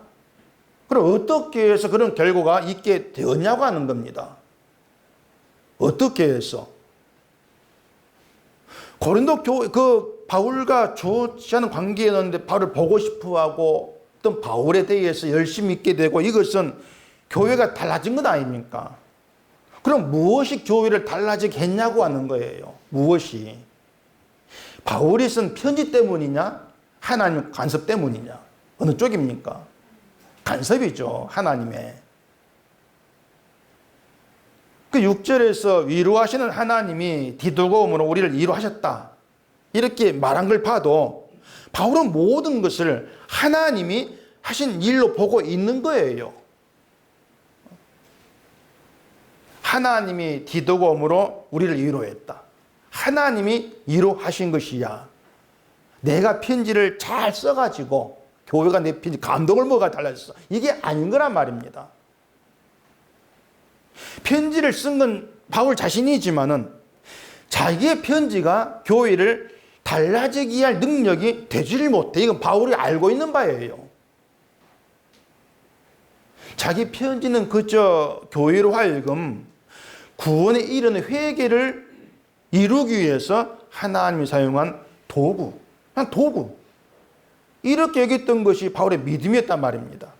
그럼 어떻게 해서 그런 결과가 있게 되었냐고 하는 겁니다. 어떻게 해서? 고린도 교회, 그 바울과 좋지 않은 관계였는데 바울을 보고 싶어 하고 어떤 바울에 대해서 열심히 있게 되고, 이것은 교회가 달라진 것 아닙니까? 그럼 무엇이 교회를 달라지게 했냐고 하는 거예요. 무엇이? 바울이 쓴 편지 때문이냐? 하나님 간섭 때문이냐? 어느 쪽입니까? 간섭이죠, 하나님의. 그 6절에서 위로하시는 하나님이 디도가 오므로 우리를 위로하셨다, 이렇게 말한 걸 봐도 바울은 모든 것을 하나님이 하신 일로 보고 있는 거예요. 하나님이 디도가 오므로 우리를 위로했다. 하나님이 위로하신 것이야. 내가 편지를 잘 써가지고 교회가 내 편지 감동을 뭐가 달라졌어, 이게 아닌 거란 말입니다. 편지를 쓴 건 바울 자신이지만은 자기의 편지가 교회를 달라지게 할 능력이 되지를 못해. 이건 바울이 알고 있는 바예요. 자기 편지는 그저 교회로 하여금 구원에 이르는 회개를 이루기 위해서 하나님이 사용한 도구, 한 도구, 이렇게 여겼던 것이 바울의 믿음이었단 말입니다.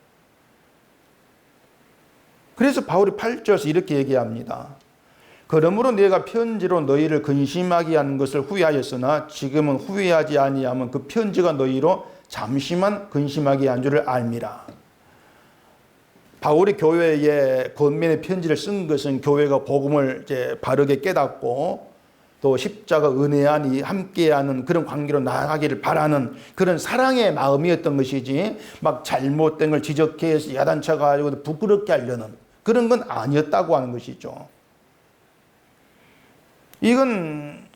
그래서 바울이 8절에서 이렇게 얘기합니다. 그러므로 내가 편지로 너희를 근심하게 하는 것을 후회하였으나 지금은 후회하지 아니하면 그 편지가 너희로 잠시만 근심하게 한 줄을 알미라. 바울이 교회에 권면의 편지를 쓴 것은 교회가 복음을 이제 바르게 깨닫고 또 십자가 은혜 안이 함께하는 그런 관계로 나아가기를 바라는 그런 사랑의 마음이었던 것이지, 막 잘못된 걸 지적해서 야단쳐가지고 부끄럽게 하려는 그런 건 아니었다고 하는 것이죠. 이건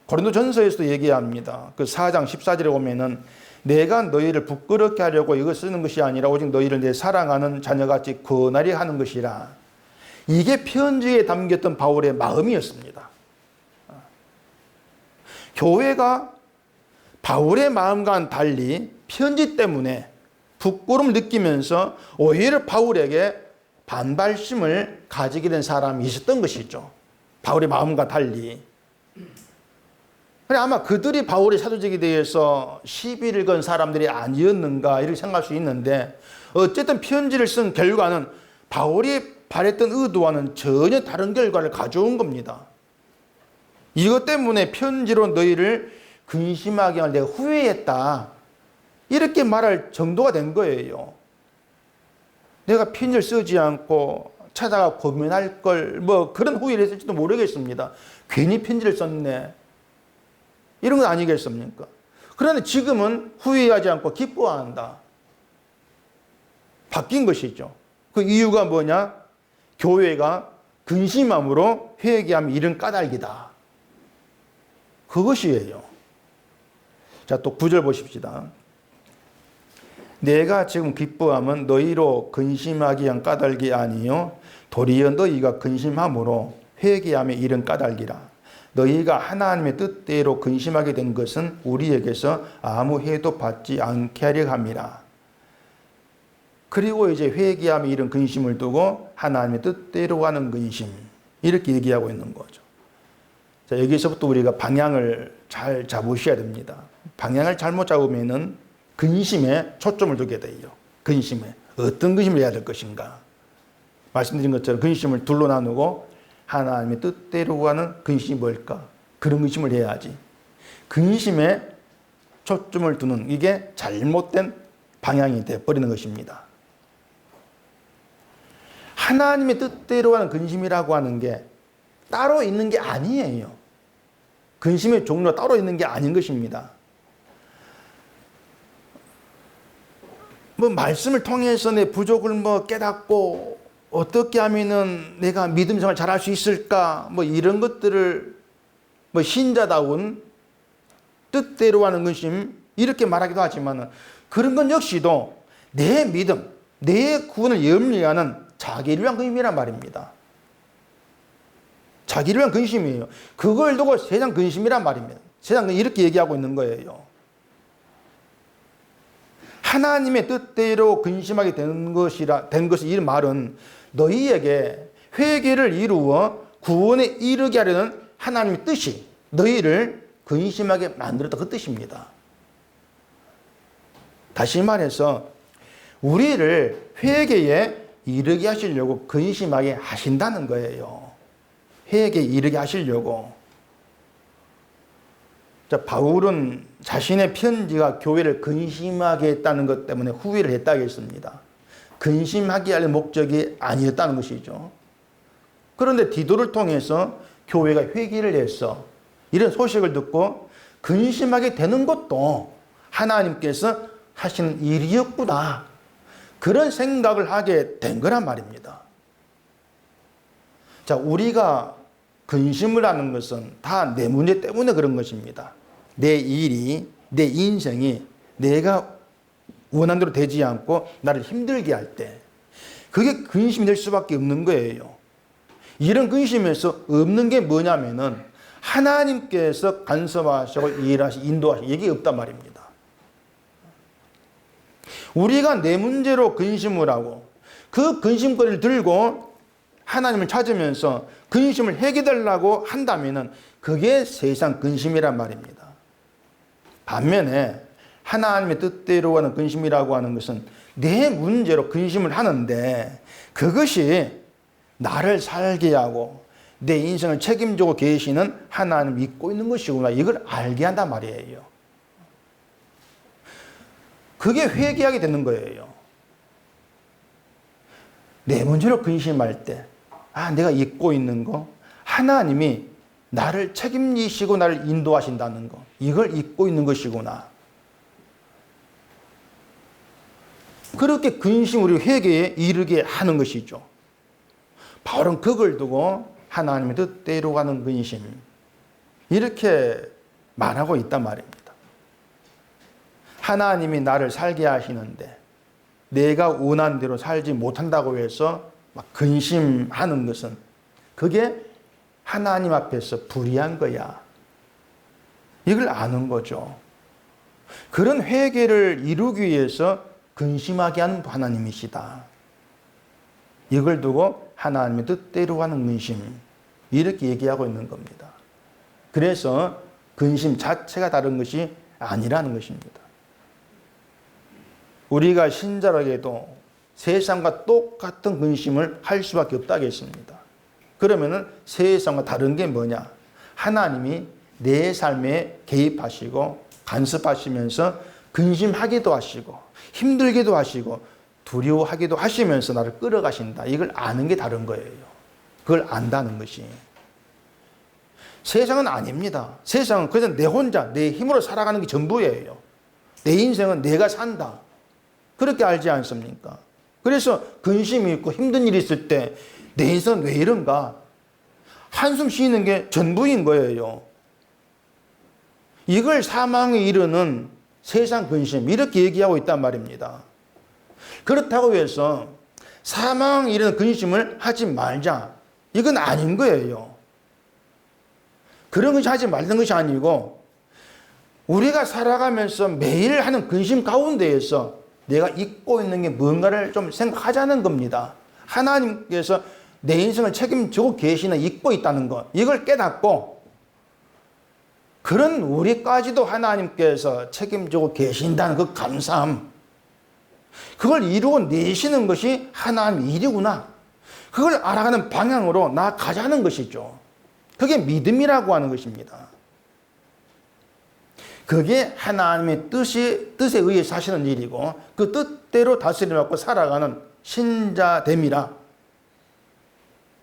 고린도 전서에서도 얘기합니다. 그 4장 14절에 보면은 내가 너희를 부끄럽게 하려고 이거 쓰는 것이 아니라 오직 너희를 내 사랑하는 자녀같이 권하리 하는 것이라. 이게 편지에 담겼던 바울의 마음이었습니다. 교회가 바울의 마음과는 달리 편지 때문에 부끄러움을 느끼면서 오히려 바울에게 반발심을 가지게 된 사람이 있었던 것이죠. 바울의 마음과 달리. 그래 아마 그들이 바울의 사도직에 대해서 시비를 건 사람들이 아니었는가 이렇게 생각할 수 있는데 어쨌든 편지를 쓴 결과는 바울이 바랬던 의도와는 전혀 다른 결과를 가져온 겁니다. 이것 때문에 편지로 너희를 근심하게 할 내가 후회했다. 이렇게 말할 정도가 된 거예요. 내가 편지를 쓰지 않고 찾아가 고민할 걸 뭐 그런 후회를 했을지도 모르겠습니다. 괜히 편지를 썼네. 이런 건 아니겠습니까? 그런데 지금은 후회하지 않고 기뻐한다. 바뀐 것이죠. 그 이유가 뭐냐? 교회가 근심함으로 회개하면 이른 까닭이다. 그것이에요. 자, 또 9절 보십시다. 내가 지금 기뻐함은 너희로 근심하기 위한 까닭이 아니요 도리어 너희가 근심함으로 회개함에 이른 까닭이라. 너희가 하나님의 뜻대로 근심하게 된 것은 우리에게서 아무 해도 받지 않게 하려 함이라. 그리고 이제 회개함에 이른 근심을 두고 하나님의 뜻대로 가는 근심 이렇게 얘기하고 있는 거죠. 자, 여기서부터 우리가 방향을 잘 잡으셔야 됩니다. 방향을 잘못 잡으면은 근심에 초점을 두게 돼요. 근심에 어떤 근심을 해야 될 것인가. 말씀드린 것처럼 근심을 둘로 나누고 하나님의 뜻대로 가는 근심이 뭘까? 그런 근심을 해야지. 근심에 초점을 두는 이게 잘못된 방향이 되어버리는 것입니다. 하나님의 뜻대로 하는 근심이라고 하는 게 따로 있는 게 아니에요. 근심의 종류가 따로 있는 게 아닌 것입니다. 뭐 말씀을 통해서 내 부족을 깨닫고 어떻게 하면은 내가 믿음 생활 잘할 수 있을까? 이런 것들을 신자다운 뜻대로 하는 근심 이렇게 말하기도 하지만 그런 건 역시도 내 믿음, 내 구원을 염려하는 자기를 위한 근심이란 말입니다. 자기를 위한 근심이에요. 그걸 두고 세상 근심이란 말입니다. 세상은 이렇게 얘기하고 있는 거예요. 하나님의 뜻대로 근심하게 된 것이 이 말은 너희에게 회개를 이루어 구원에 이르게 하려는 하나님의 뜻이 너희를 근심하게 만들었다 그 뜻입니다. 다시 말해서 우리를 회개에 이르게 하시려고 근심하게 하신다는 거예요. 회개에 이르게 하시려고. 자, 바울은 자신의 편지가 교회를 근심하게 했다는 것 때문에 후회를 했다고 했습니다. 근심하게 할 목적이 아니었다는 것이죠. 그런데 디도를 통해서 교회가 회개를 했어. 이런 소식을 듣고 근심하게 되는 것도 하나님께서 하시는 일이었구나. 그런 생각을 하게 된 거란 말입니다. 자, 우리가 근심을 하는 것은 다 내 문제 때문에 그런 것입니다. 내 일이, 내 인생이 내가 원하는 대로 되지 않고 나를 힘들게 할 때 그게 근심이 될 수밖에 없는 거예요. 이런 근심에서 없는 게 뭐냐면은 하나님께서 간섭하시고 일하시고 인도하시고 이게 없단 말입니다. 우리가 내 문제로 근심을 하고 그 근심거리를 들고 하나님을 찾으면서 근심을 해결하려고 한다면은 그게 세상 근심이란 말입니다. 반면에 하나님의 뜻대로 하는 근심이라고 하는 것은 내 문제로 근심을 하는데 그것이 나를 살게 하고 내 인생을 책임지고 계시는 하나님을 믿고 있는 것이구나. 이걸 알게 한단 말이에요. 그게 회개하게 되는 거예요. 내 문제로 근심할 때 내가 잊고 있는 거 하나님이 나를 책임지시고 나를 인도하신다는 거 이걸 잊고 있는 것이구나. 그렇게 근심 우리 회개에 이르게 하는 것이죠. 바울은 그걸 두고 하나님의 뜻대로 가는 근심 이렇게 말하고 있단 말입니다. 하나님이 나를 살게 하시는데 내가 원하는 대로 살지 못한다고 해서 막 근심하는 것은 그게 하나님 앞에서 불의한 거야. 이걸 아는 거죠. 그런 회개를 이루기 위해서 근심하게 하는 하나님이시다. 이걸 두고 하나님의 뜻대로 가는 근심 이렇게 얘기하고 있는 겁니다. 그래서 근심 자체가 다른 것이 아니라는 것입니다. 우리가 신자라게도 세상과 똑같은 근심을 할 수밖에 없다겠습니다. 그러면은 세상과 다른 게 뭐냐? 하나님이 내 삶에 개입하시고 간섭하시면서 근심하기도 하시고 힘들기도 하시고 두려워하기도 하시면서 나를 끌어가신다. 이걸 아는 게 다른 거예요. 그걸 안다는 것이. 세상은 아닙니다. 세상은 그냥 내 혼자 내 힘으로 살아가는 게 전부예요. 내 인생은 내가 산다. 그렇게 알지 않습니까? 그래서 근심이 있고 힘든 일이 있을 때 내 인생은 왜 이런가? 한숨 쉬는 게 전부인 거예요. 이걸 사망에 이르는 세상 근심 이렇게 얘기하고 있단 말입니다. 그렇다고 해서 사망에 이르는 근심을 하지 말자. 이건 아닌 거예요. 그런 것이 하지 말는 것이 아니고 우리가 살아가면서 매일 하는 근심 가운데에서 내가 잊고 있는 게 뭔가를 좀 생각하자는 겁니다. 하나님께서 내 인생을 책임지고 계시는 잊고 있다는 것. 이걸 깨닫고 그런 우리까지도 하나님께서 책임지고 계신다는 그 감사함. 그걸 이루고 내시는 것이 하나님의 일이구나. 그걸 알아가는 방향으로 나아가자는 것이죠. 그게 믿음이라고 하는 것입니다. 그게 하나님의 뜻에 의해 사시는 일이고 그 뜻대로 다스림을 받고 살아가는 신자됨이라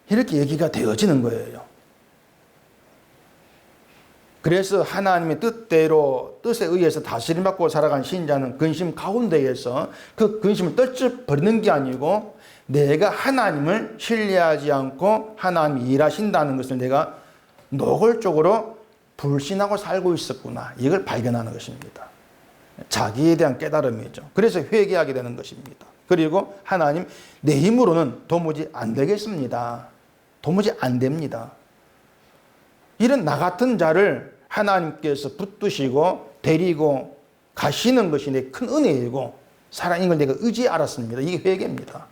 이렇게 얘기가 되어지는 거예요. 그래서 하나님의 뜻대로 뜻에 의해서 다스림 받고 살아간 신자는 근심 가운데에서 그 근심을 떨쳐버리는 게 아니고 내가 하나님을 신뢰하지 않고 하나님이 일하신다는 것을 내가 노골적으로 불신하고 살고 있었구나. 이걸 발견하는 것입니다. 자기에 대한 깨달음이죠. 그래서 회개하게 되는 것입니다. 그리고 하나님, 내 힘으로는 도무지 안 되겠습니다. 도무지 안 됩니다. 이런 나 같은 자를 하나님께서 붙드시고 데리고 가시는 것이 내 큰 은혜이고 살아있는 걸 내가 의지에 알았습니다. 이게 회개입니다.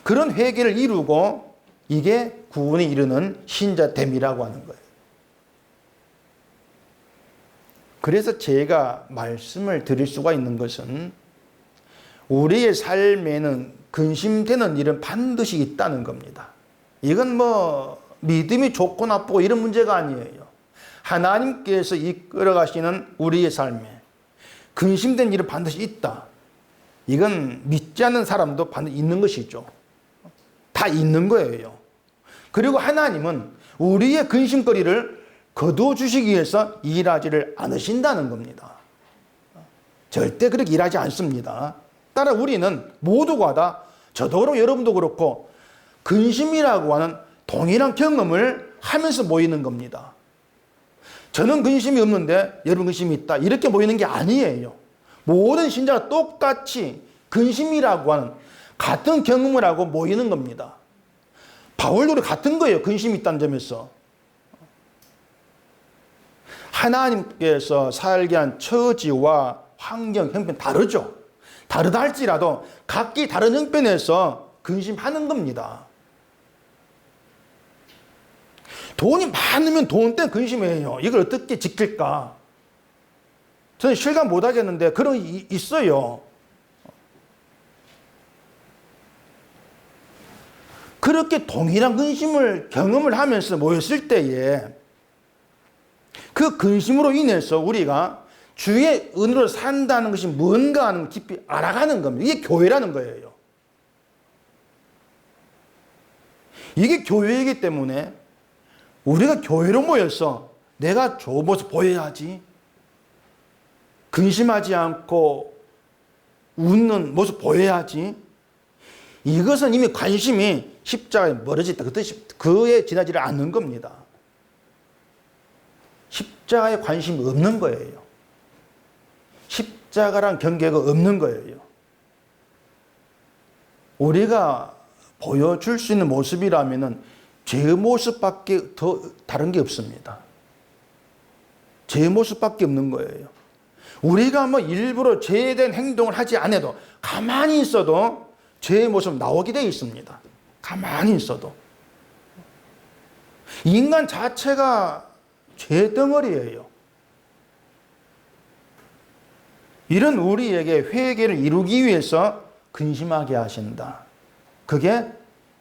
그런 회개를 이루고 이게 구원에 이르는 신자됨이라고 하는 거예요. 그래서 제가 말씀을 드릴 수가 있는 것은 우리의 삶에는 근심되는 일은 반드시 있다는 겁니다. 이건 뭐 믿음이 좋고 나쁘고 이런 문제가 아니에요. 하나님께서 이끌어 가시는 우리의 삶에 근심된 일은 반드시 있다. 이건 믿지 않는 사람도 반드시 있는 것이죠. 다 있는 거예요. 그리고 하나님은 우리의 근심거리를 거두어 주시기 위해서 일하지를 않으신다는 겁니다. 절대 그렇게 일하지 않습니다. 따라 우리는 모두가 다 저도 그렇고 여러분도 그렇고 근심이라고 하는 동일한 경험을 하면서 모이는 겁니다. 저는 근심이 없는데 여러분 근심이 있다. 이렇게 모이는 게 아니에요. 모든 신자가 똑같이 근심이라고 하는 같은 경험을 하고 모이는 겁니다. 바울도 같은 거예요. 근심이 있다는 점에서. 하나님께서 살게 한 처지와 환경, 형편 다르죠. 다르다 할지라도 각기 다른 형편에서 근심하는 겁니다. 돈이 많으면 돈 때문에 근심해요. 이걸 어떻게 지킬까? 저는 실감 못 하겠는데 그런 게 있어요. 그렇게 동일한 근심을 경험을 하면서 모였을 때에 그 근심으로 인해서 우리가 주의 은혜로 산다는 것이 뭔가 하는 깊이 알아가는 겁니다. 이게 교회라는 거예요. 이게 교회이기 때문에 우리가 교회로 모여서 내가 좋은 모습 보여야지. 근심하지 않고 웃는 모습 보여야지. 이것은 이미 관심이 십자가에 멀어져 있다. 그 뜻이 그에 지나지를 않는 겁니다. 십자가에 관심이 없는 거예요. 십자가란 경계가 없는 거예요. 우리가 보여줄 수 있는 모습이라면은 제 모습밖에 더 다른 게 없습니다. 제 모습밖에 없는 거예요. 우리가 뭐 일부러 죄된 행동을 하지 않아도 가만히 있어도 죄의 모습 나오게 되어 있습니다. 가만히 있어도. 인간 자체가 죄덩어리예요. 이런 우리에게 회개를 이루기 위해서 근심하게 하신다. 그게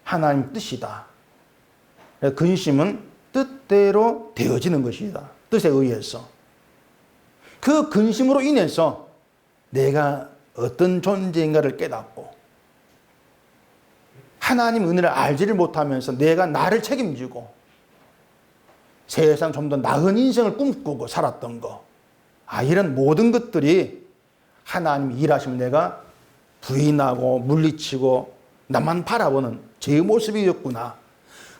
하나님 뜻이다. 근심은 뜻대로 되어지는 것이다. 뜻에 의해서. 그 근심으로 인해서 내가 어떤 존재인가를 깨닫고 하나님 은혜를 알지를 못하면서 내가 나를 책임지고 세상 좀 더 나은 인생을 꿈꾸고 살았던 거. 이런 모든 것들이 하나님이 일하시면 내가 부인하고 물리치고 나만 바라보는 제 모습이었구나.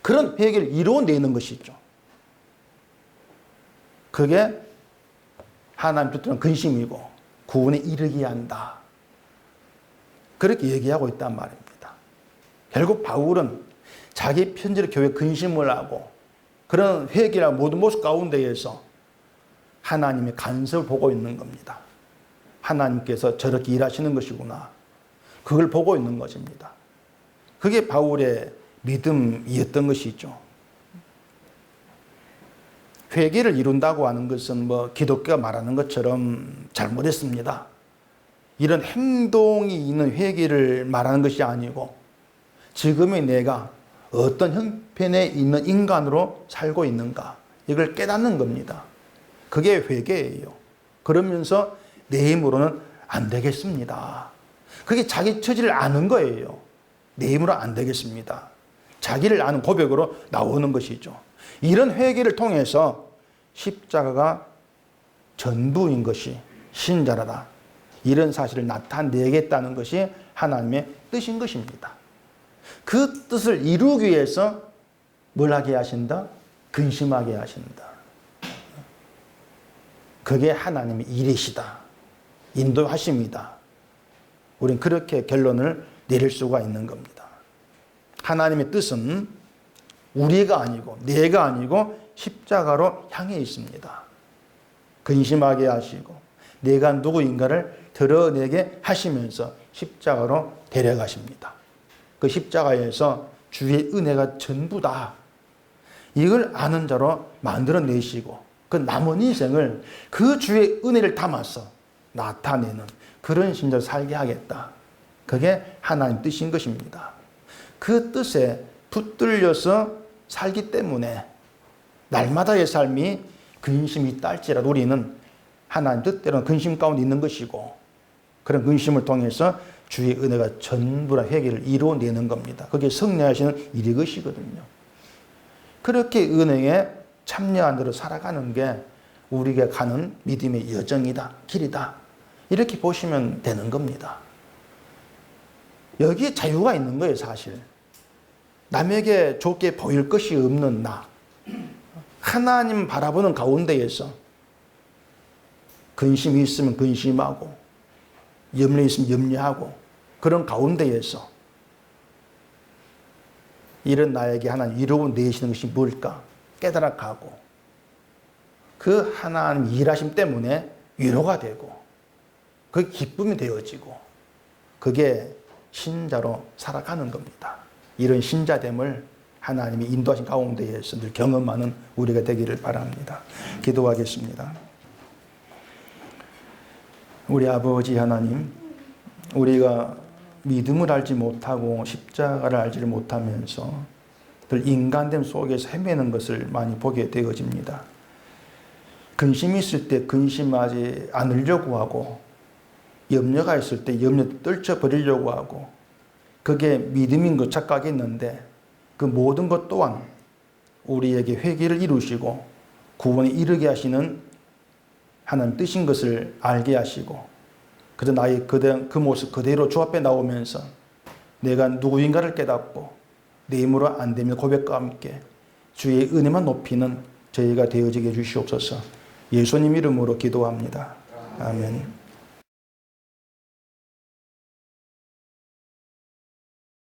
그런 회개를 이루어내는 것이죠. 그게 하나님 뜻대로 근심이고 구원에 이르게 한다. 그렇게 얘기하고 있단 말입니다. 결국 바울은 자기 편지로 교회에 근심을 하고 그런 회개나 모든 모습 가운데에서 하나님의 간섭을 보고 있는 겁니다. 하나님께서 저렇게 일하시는 것이구나. 그걸 보고 있는 것입니다. 그게 바울의 믿음이었던 것이죠. 회개를 이룬다고 하는 것은 기독교가 말하는 것처럼 잘못했습니다. 이런 행동이 있는 회개를 말하는 것이 아니고 지금의 내가 어떤 형편에 있는 인간으로 살고 있는가 이걸 깨닫는 겁니다. 그게 회개예요. 그러면서 내 힘으로는 안 되겠습니다. 그게 자기 처지를 아는 거예요. 내 힘으로 안 되겠습니다. 자기를 아는 고백으로 나오는 것이죠. 이런 회개를 통해서 십자가가 전부인 것이 신자라다. 이런 사실을 나타내겠다는 것이 하나님의 뜻인 것입니다. 그 뜻을 이루기 위해서 뭘 하게 하신다? 근심하게 하신다. 그게 하나님의 일이시다. 인도하심이다. 우린 그렇게 결론을 내릴 수가 있는 겁니다. 하나님의 뜻은 우리가 아니고 내가 아니고 십자가로 향해 있습니다. 근심하게 하시고 내가 누구인가를 드러내게 하시면서 십자가로 데려가십니다. 그 십자가에서 주의 은혜가 전부다. 이걸 아는 자로 만들어내시고 그 남은 인생을 그 주의 은혜를 담아서 나타내는 그런 신자로 살게 하겠다. 그게 하나님 뜻인 것입니다. 그 뜻에 붙들려서 살기 때문에 날마다의 삶이 근심이 있다 할지라도 우리는 하나님 뜻대로는 근심 가운데 있는 것이고 그런 근심을 통해서 주의 은혜가 전부라 회개를 이루어내는 겁니다. 그게 성례하시는 일이 것이거든요. 그렇게 은혜에 참여한 대로 살아가는 게 우리가 가는 믿음의 여정이다, 길이다. 이렇게 보시면 되는 겁니다. 여기에 자유가 있는 거예요, 사실. 남에게 좋게 보일 것이 없는 나. 하나님 바라보는 가운데에서 근심이 있으면 근심하고 염려 있으면 염려하고 그런 가운데에서 이런 나에게 하나님 이루어내시는 것이 뭘까 깨달아가고 그 하나님 일하심 때문에 위로가 되고 그게 기쁨이 되어지고 그게 신자로 살아가는 겁니다. 이런 신자됨을 하나님이 인도하신 가운데에서 늘 경험하는 우리가 되기를 바랍니다. 기도하겠습니다. 우리 아버지 하나님, 우리가 믿음을 알지 못하고 십자가를 알지를 못하면서 늘 인간됨 속에서 헤매는 것을 많이 보게 되어집니다. 근심이 있을 때 근심하지 않으려고 하고 염려가 있을 때 염려 떨쳐버리려고 하고 그게 믿음인 것 착각했는데 그 모든 것 또한 우리에게 회개를 이루시고 구원에 이르게 하시는 하나님 뜻인 것을 알게 하시고 그저 나의 그 모습 그대로 주 앞에 나오면서 내가 누구인가를 깨닫고 내 힘으로 안 되면 고백과 함께 주의 은혜만 높이는 저희가 되어지게 해주시옵소서. 예수님 이름으로 기도합니다. 아멘.